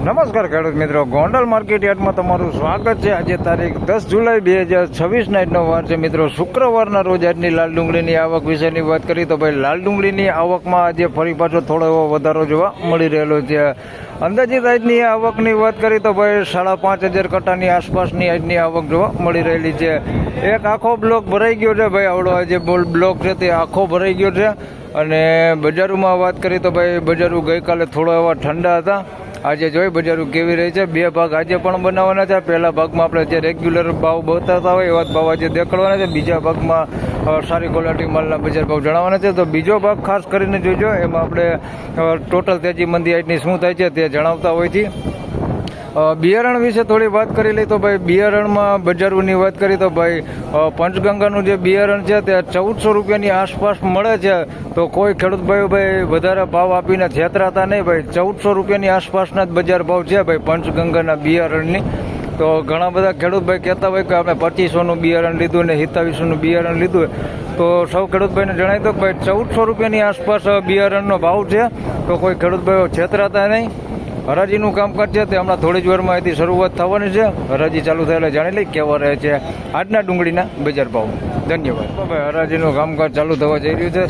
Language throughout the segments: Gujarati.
નમસ્કાર ખેડૂત મિત્રો, ગોંડલ માર્કેટ યાર્ડમાં તમારું સ્વાગત છે। આજે તારીખ 10 જુલાઈ 2026 આજનો વાર છે મિત્રો, શુક્રવારના રોજ આજની લાલ ડુંગળીની આવક વિશેની વાત કરી તો ભાઈ લાલ ડુંગળીની આવકમાં આજે ફરી પાછો થોડો એવો વધારો જોવા મળી રહેલો છે। અંદાજિત આજની આવકની વાત કરી તો ભાઈ 5,500 કટ્ટાની આસપાસની આજની આવક જોવા મળી રહેલી છે। એક આખો બ્લોક ભરાઈ ગયો છે ભાઈ, આવડો આજે બ્લોક છે તે આખો ભરાઈ ગયો છે। અને બજારોમાં વાત કરી તો ભાઈ બજારો ગઈકાલે થોડો એવા ઠંડા હતા, આજે જોઈ બજારો કેવી રહી છે। બે ભાગ આજે પણ બનાવવાના છે। પહેલા ભાગમાં આપણે જે રેગ્યુલર ભાવ બતાવતા હોય એવા જ ભાવ આજે દેખાડવાના છે। બીજા ભાગમાં સારી ક્વોલિટી માલના બજાર ભાવ જણાવવાના છે। તો બીજો ભાગ ખાસ કરીને જોઈજો, એમાં આપણે ટોટલ તેજી મંદી આજની શું થાય છે તે જણાવતા હોય છે। બિયારણ વિશે થોડી વાત કરી લઈ તો ભાઈ બિયારણમાં બજારોની વાત કરી તો ભાઈ પંચગંગાનું જે બિયારણ છે તે 1400 રૂપિયાની આસપાસ મળે છે। તો કોઈ ખેડૂત ભાઈ વધારે ભાવ આપીને છેતરાતા નહીં ભાઈ, 1400 રૂપિયાની આસપાસના જ બજાર ભાવ છે ભાઈ પંચગંગાના બિયારણની। તો ઘણા બધા ખેડૂત ભાઈ કહેતા હોય કે અમે 2500નું બિયારણ લીધું ને 2700નું બિયારણ લીધું, તો સૌ ખેડૂત ભાઈને જણાવી દો ભાઈ 1400 રૂપિયાની આસપાસ બિયારણનો ભાવ છે। તો કોઈ ખેડૂત ભાઈઓ છેતરાતા નહીં। હરાજીનું કામકાજ છે તે હમણાં થોડી જ વારમાં અહીંથી શરૂઆત થવાની છે। હરાજી ચાલુ થયેલા જાણી લઈ કેવા રહે છે આજના ડુંગળીના બજાર ભાવ। ધન્યવાદ ભાઈ। હરાજીનું કામકાજ ચાલુ થવા જઈ રહ્યું છે।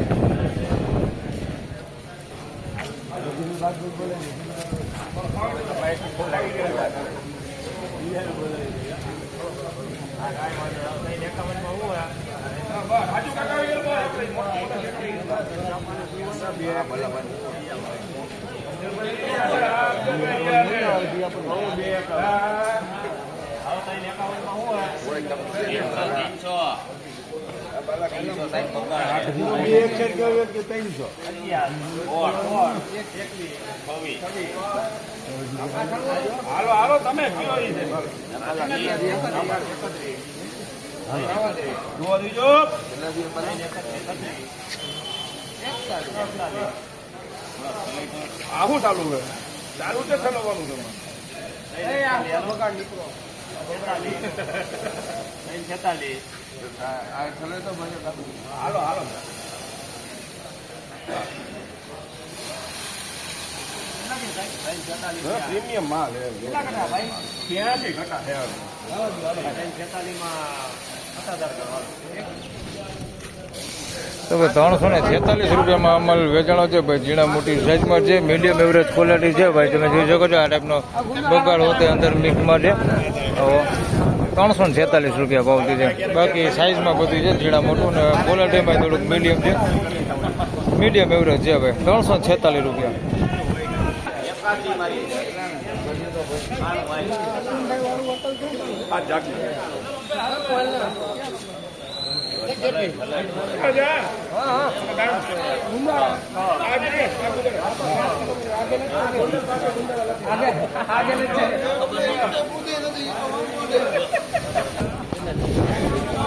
હાલો તમે આવું ચાલુ છે, ચાલુ છે ચલાવવાનું છે। હાલો હાલો પ્રીમિયમ માલ તો ભાઈ 346 રૂપિયામાં અમલ વેચાણો છે ભાઈ, ઝીણા મોટી સાઇઝમાં છે, મીડિયમ એવરેજ ક્વોલિટી છે ભાઈ। તમે જોઈ શકો છો આ ટાઈપનો બગાડ હોતે અંદર મિક્સમાં છે। 346 રૂપિયા ભાવથી છે। બાકી સાઇઝમાં બધી છે ઝીણા મોટું, ને ક્વોલિટીમાં થોડુંક મીડિયમ છે, મીડિયમ એવરેજ છે ભાઈ। 346 રૂપિયા।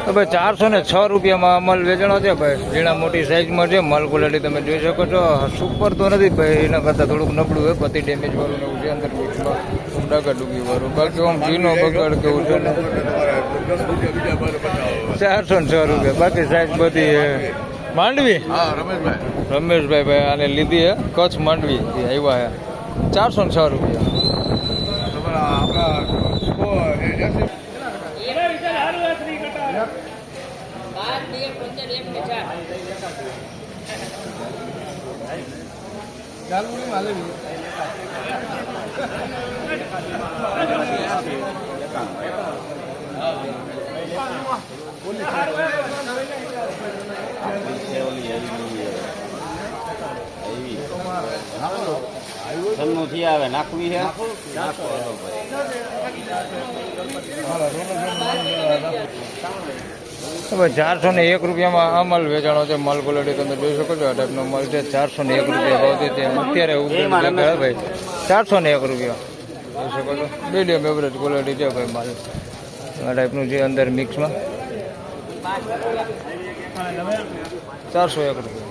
તો ભાઈ 406 રૂપિયામાં અમલ વેચાણો છે ભાઈ, ઝીણા મોટી સાઇઝમાં છે। માલ ક્વોલિટી તમે જોઈ શકો છો, સુપર તો નથી ભાઈ, એના કરતાં થોડુંક નબળું હોય, પતિ ડેમેજ વાળું ને એવું છે અંદર મિક્સમાં, ડાકા ડૂબી વાળું। બાકી આમ ઘીનો બગાડ કેવું છે 406 રૂપિયા। બાકી સાઈઝ બધી માંડવી રમેશભાઈ ભાઈ આને લીધી હે, કચ્છ માંડવી આવ્યા હે, 406 રૂપિયા। થી આવે નાખવી છે હવે 401 રૂપિયામાં આ માલ વેચાણો છે। માલ ક્વોલિટી તમે જોઈ શકો છો, આ ટાઈપનો માલ છે। 401 રૂપિયા ભાવ છે તે અત્યારે ભાઈ 401 રૂપિયા જોઈ શકો છો। મીડિયમ એવરેજ ક્વોલિટી છે ભાઈ માલ, આ ટાઈપનું છે અંદર મિક્સમાં। 401 રૂપિયા।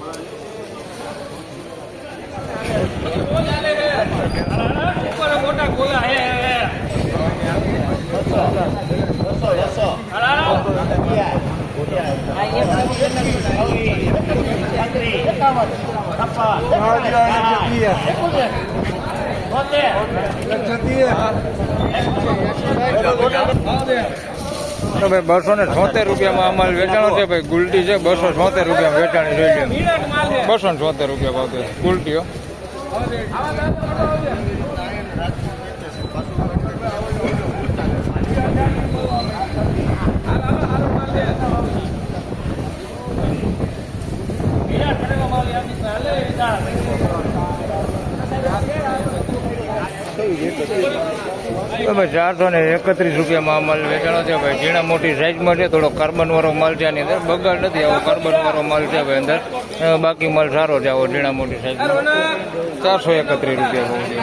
મોટા ગોલા હે તો ભાઈ 276 રૂપિયામાં અમાલ વેચાણો છે ભાઈ. ગુલટી છે 276 રૂપિયા વેચાણી જોઈ લો. 276 રૂપિયા ભાવ છે ગુલટીઓ. તો ભાઈ 431 રૂપિયામાં અમાલ વેચાણો છે ભાઈ. ઝીણા મોટી સાઈઝમાં છે, થોડો કાર્બન વાળો માલ છે. આની અંદર બગાડ નથી, આવો કાર્બન વાળો માલ છે ભાઈ અંદર. બાકી માલ સારો છે આવો ઝીણા મોટી સાઈઝમાં. 431 રૂપિયા ભાવ છે.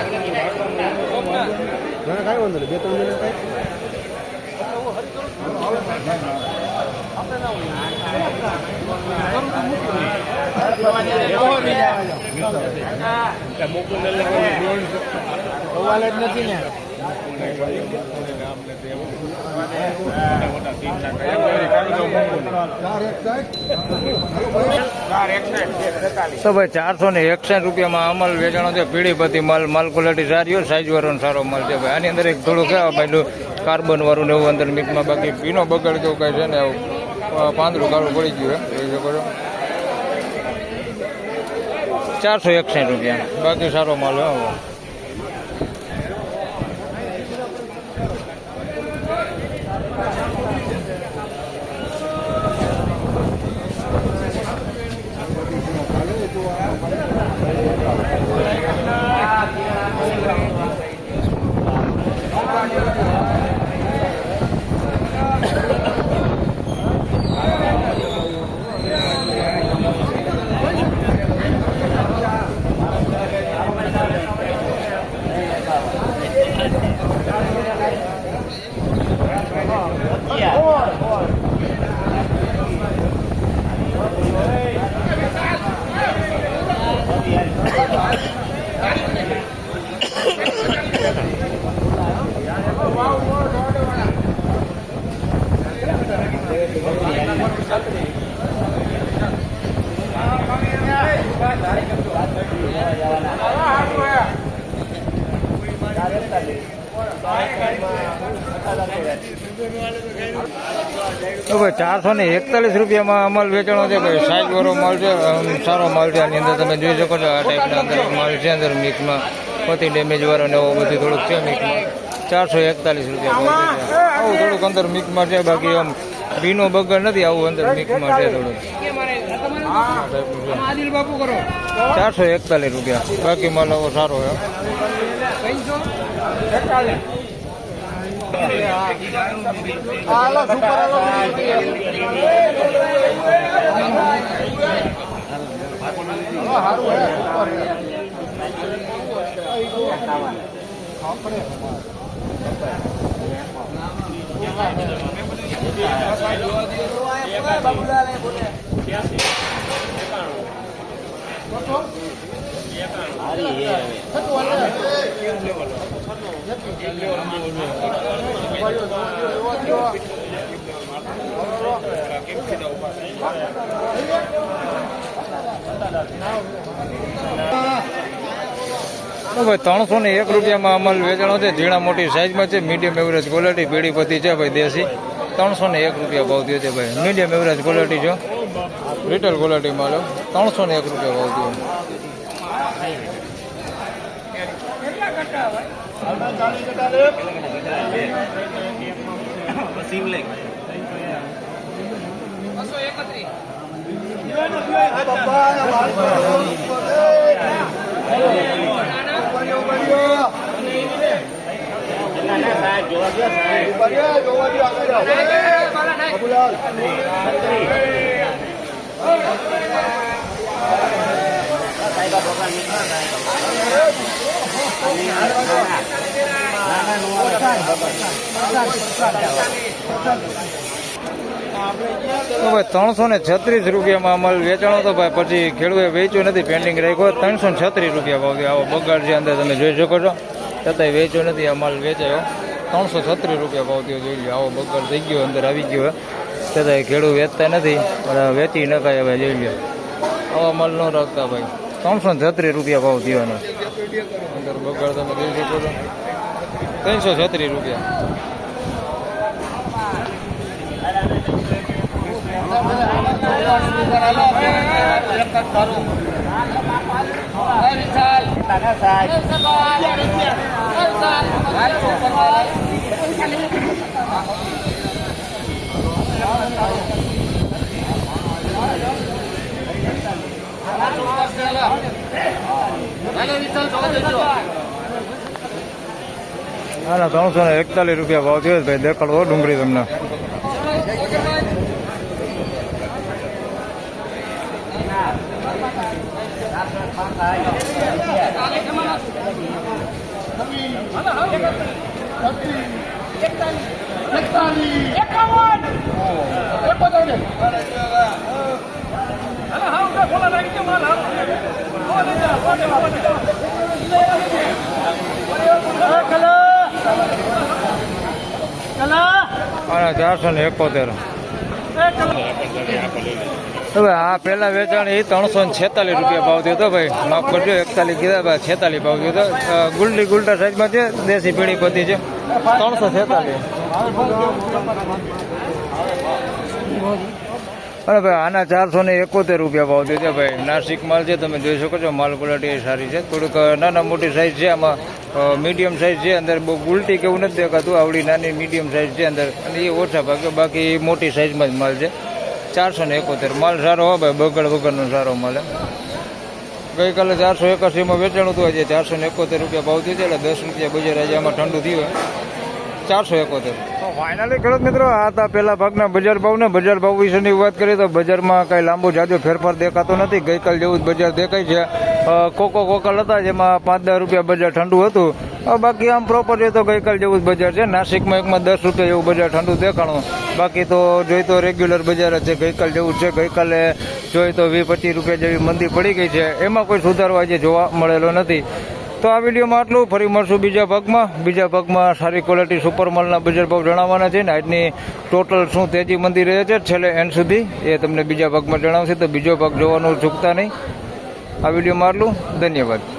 તો ભાઈ 461 રૂપિયામાં અમલ વેચાણો છે. પીળીપતિ માલ ક્વોલિટી સારી હોય, સાઈઝ વાળો સારો માલ છે ભાઈ. આની અંદર એક થોડું કહેવા ભાઈ કાર્બન વાળું ને એવું અંદર મિક્સમાં. બાકી ભીનો બગાડ જેવું કઈ છે ને આવું પાંદડું કાળું પડી ગયું હે જોઈ શકો છો. 461 રૂપિયા બાકી સારો માલ હે. તો ભાઈ 441 રૂપિયામાં અમલ વેચાણો છે ભાઈ. સાઈઝ વાળો માલ છે, સારો માલ છે. આની અંદર તમે જોઈ શકો છો આ ટાઈપના અંદર માલ છે અંદર મિક્સમાં. પતિ ડેમેજ વાળો ને એવો બધું થોડુંક છે મિક્સમાં. 441 રૂપિયા આવું થોડુંક અંદર મિક્સમાં છે. બાકી આમ ભીનો બગડ નથી, આવું અંદર મિક્સમાં છે થોડુંક. 441 રૂપિયા બાકી માલ આવો સારો છે. તો ભાઈ 301 રૂપિયામાં અમલ વેચાણો છે. ઝીણા મોટી સાઈઝમાં છે, મીડિયમ એવરેજ ક્વોલિટી. પીળીપતિ છે ભાઈ દેશી. 301 રૂપિયા ભાવ થયો છે ભાઈ. મીડિયમ એવરેજ ક્વોલિટી છે, રિટેલ ક્વોલિટી માલ. 301 રૂપિયા ભાવ થયો. તો ભાઈ 336 રૂપિયામાં અમલ વેચાણો તો ભાઈ. પછી ખેડૂએ વેચ્યો નથી, પેન્ડિંગ રાખ્યો. 336 રૂપિયા ભાવ. આવો બગાડ છે અંદર તમે જોઈ શકો છો. છતાંય વેચ્યો નથી, આ માલ વેચાયો. 336 રૂપિયા ભાવ થયો જોઈ લો. આવો બગાડ થઈ ગયો, અંદર આવી ગયો. છતાંય ખેડૂત વેચતા નથી, પણ વેચી નખાય હવે જોઈ લો. આવા માલ ન રાખતા ભાઈ. 336 રૂપિયા ભાવ થયો એનો. અંદર બગાડ તમે જોઈ શકો છો. 336 રૂપિયા. આના 341 રૂપિયા ભાવ થયો છે ભાઈ. દેખાડો ડુંગળી તમને. આના 471. હવે આ પેલા વેચાણ એ 346 રૂપિયા ભાવ થયો હતો ભાઈ. માફ કરજો, 41 કીધા ભાઈ, 46 ભાવ થયો હતો. ગુલડી ગુલટા સાઈઝમાં છે, દેશી પીળી પતિ છે. 346. અરે ભાઈ આના 471 રૂપિયા ભાવ થયો છે ભાઈ. નાસિક માલ છે, તમે જોઈ શકો છો. માલ ક્વોલિટી સારી છે. થોડુંક નાના મોટી સાઈઝ છે. આમાં મીડિયમ સાઈઝ છે. અંદર બહુ ગુલટી કેવું નથી દેખાતું. આવડી નાની મીડિયમ સાઈઝ છે અંદર, અને એ ઓછા ભાગે. બાકી મોટી સાઈઝમાં જ માલ છે. 471. માલ સારો હોય ભાઈ, બગડ વગરનો સારો માલ. ગઈકાલે 481માં વેચાણું હતું. આજે 471 રૂપિયા ભાવ થયો છે. એટલે 10 રૂપિયા બજાર આજે આમાં ઠંડુ થયું. 471. તો ફાઇનલી ખેડૂત મિત્રો, આ હતા પહેલા ભાગના બજાર ભાવ ને. બજાર ભાવ વિશેની વાત કરીએ તો બજારમાં કઈ લાંબો જાજો ફેરફાર દેખાતો નથી. ગઈકાલ જેવું જ બજાર દેખાય છે. કોકલ હતા જેમાં 5-10 રૂપિયા બજાર ઠંડુ હતું. બાકી આમ પ્રોપર છે તો ગઈકાલ જેવું જ બજાર છે. નાસિકમાં એકમાં 10 રૂપિયા એવું બજાર ઠંડુ દેખાણું. બાકી તો જોઈ તો રેગ્યુલર બજાર જ છે. ગઈકાલ જેવું જ છે. ગઈકાલે જોઈ તો 20-25 રૂપિયા જેવી મંદી પડી ગઈ છે. એમાં કોઈ સુધારો આજે જોવા મળેલો નથી. તો આ વિડીયોમાં આટલું. ફરી મળશું બીજા ભાગમાં. બીજા ભાગમાં સારી ક્વોલિટી સુપર માલના બજાર ભાવ જણાવવાના છે ને આજની ટોટલ શું તેજી મંદી રહે છે છેલ્લે એન્ડ સુધી એ તમને બીજા ભાગમાં જણાવશે. તો બીજો ભાગ જોવાનું ચૂકતા નહીં. આ વિડીયોમાં આટલું. ધન્યવાદ.